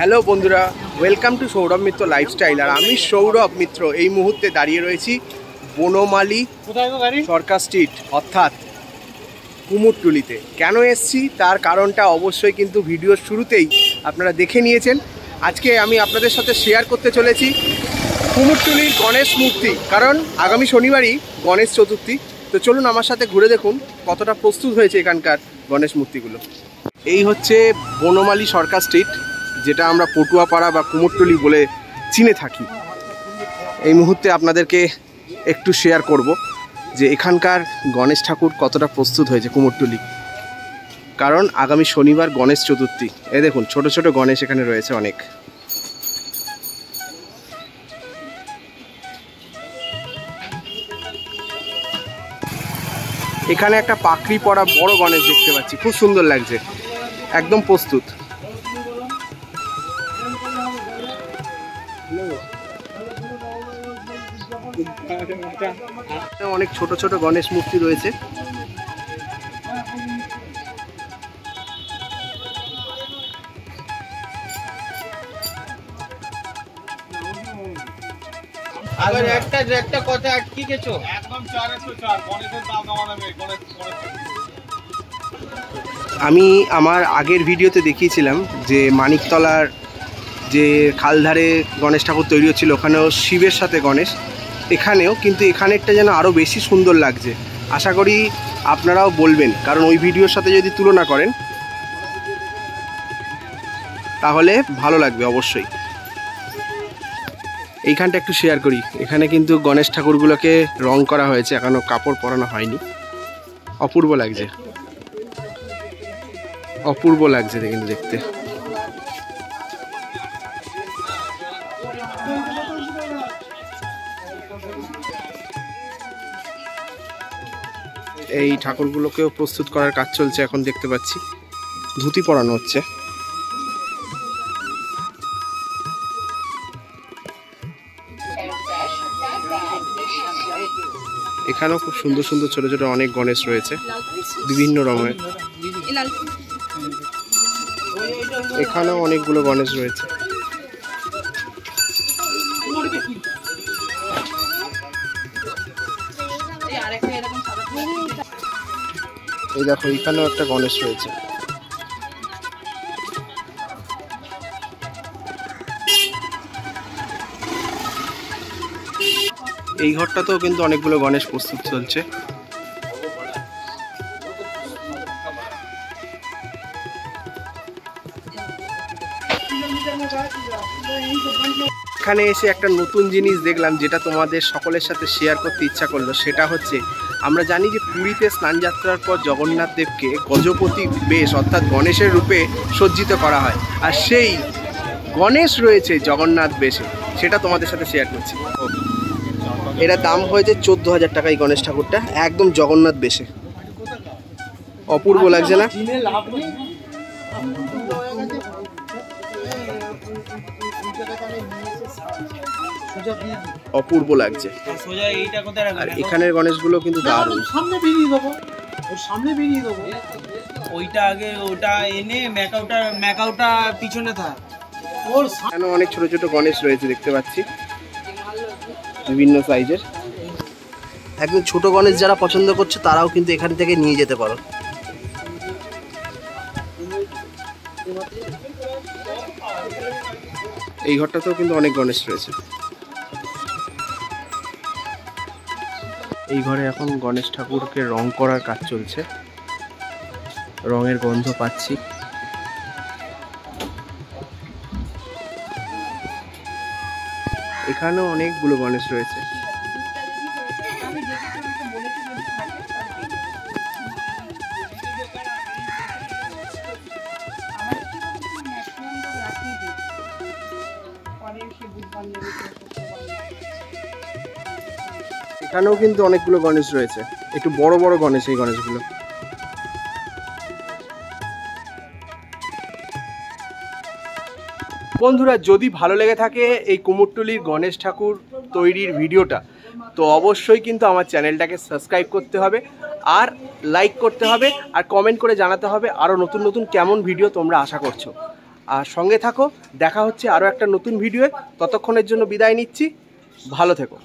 Hello বন্ধুরা, welcome to Sourav Mitra lifestyle. আর আমি সৌরভ মিত্র এই মুহূর্তে দাঁড়িয়ে রয়েছি বনমালী সরকার স্ট্রিট অর্থাৎ কুমোরটুলিতে। কেন এসছি তার কারণটা অবশ্যই কিন্তু ভিডিওর শুরুতেই আপনারা দেখে নিয়েছেন। আজকে আমি আপনাদের সাথে শেয়ার করতে চলেছি কুমোরটুলির গণেশ মূর্তি, কারণ আগামী শনিবারই গণেশ চতুর্থী। তো চলুন আমার সাথে ঘুরে দেখুন কতটা প্রস্তুত হয়েছে এখানকার গণেশ মূর্তিগুলো। এই হচ্ছে বনমালী সরকার স্ট্রিট, যেটা আমরা পটুয়াপাড়া বা কুমোরটুলি বলে চিনে থাকি। এই মুহূর্তে আপনাদেরকে একটু শেয়ার করব যে এখানকার গণেশ ঠাকুর কতটা প্রস্তুত হয়েছে কুমোরটুলি, কারণ আগামী শনিবার গণেশ চতুর্থী। এই দেখুন ছোট ছোট গণেশ এখানে রয়েছে অনেক। এখানে একটা পাকড়ি পরা বড় গণেশ দেখতে পাচ্ছি, খুব সুন্দর লাগছে, একদম প্রস্তুত। অনেক ছোট ছোট গণেশ মূর্তি রয়েছে। আমি আমার আগের ভিডিওতে দেখিয়েছিলাম যে মানিকতলার যে খালধারে গণেশ ঠাকুর তৈরি হচ্ছিল, ওখানেও শিবের সাথে গণেশ, এখানেও কিন্তু এখানেরটা যেন আরও বেশি সুন্দর লাগছে। আশা করি আপনারাও বলবেন, কারণ ওই ভিডিওর সাথে যদি তুলনা করেন তাহলে ভালো লাগবে অবশ্যই। এইখানটা একটু শেয়ার করি। এখানে কিন্তু গণেশ ঠাকুরগুলোকে রং করা হয়েছে, এখনও কাপড় পরানো হয়নি। অপূর্ব লাগছে, অপূর্ব লাগছে কিন্তু দেখতে। এই ঠাকুরগুলোকেও প্রস্তুত করার কাজ চলছে, এখন দেখতে পাচ্ছি ধুতি পরানো হচ্ছে। এখানেও খুব সুন্দর সুন্দর ছোট ছোট অনেক গণেশ রয়েছে বিভিন্ন রঙের। এখানেও অনেকগুলো গণেশ রয়েছে। এই দেখো এখানেও একটা গণেশ রয়েছে। এই ঘরটাতেও কিন্তু অনেকগুলো গণেশ প্রস্তুত চলছে। এখানে এসে একটা নতুন জিনিস দেখলাম, যেটা তোমাদের সকলের সাথে শেয়ার করতে ইচ্ছা করলো। সেটা হচ্ছে, আমরা জানি যে পুরীতে স্নানযাত্রার পর জগন্নাথ দেবকে গজপতি বেশ অর্থাৎ গণেশের রূপে সজ্জিত করা হয়, আর সেই গণেশ রয়েছে জগন্নাথ বেশে, সেটা তোমাদের সাথে শেয়ার করছি। এটার দাম হয়েছে 14,000 টাকা। এই গণেশ ঠাকুরটা একদম জগন্নাথ বেশে, অপূর্ব লাগছে না? অপূর্ব লাগছে। আর এখানের গণেশগুলো কিন্তু দারুণ। ওইটা আগে ওটা এনে ম্যাকাউটা পিছনে থাক। এখানে অনেক ছোট ছোট গণেশ রয়েছে দেখতে পাচ্ছি, বিভিন্ন সাইজের। একদম ছোট গণেশ যারা পছন্দ করছে তারাও কিন্তু এখান থেকে নিয়ে যেতে পারো। এই ঘরটাতেও কিন্তু অনেক গণেশ রয়েছে। এই ঘরে এখন গণেশ ঠাকুরকে রং করার কাজ চলছে, রঙের গন্ধ পাচ্ছি। এখানেও অনেকগুলো গণেশ রয়েছে। এখানেও কিন্তু অনেকগুলো গণেশ রয়েছে, একটু বড় বড় গণেশ এই গণেশগুলো। বন্ধুরা, যদি ভালো লেগে থাকে এই কুমোরটুলির গণেশ ঠাকুর তৈরির ভিডিওটা, তো অবশ্যই কিন্তু আমার চ্যানেলটাকে সাবস্ক্রাইব করতে হবে, আর লাইক করতে হবে, আর কমেন্ট করে জানাতে হবে আরও নতুন নতুন কেমন ভিডিও তোমরা আশা করছো। আর সঙ্গে থাকো, দেখা হচ্ছে আরও একটা নতুন ভিডিওয়ে। ততক্ষণের জন্য বিদায় নিচ্ছি, ভালো থেকো।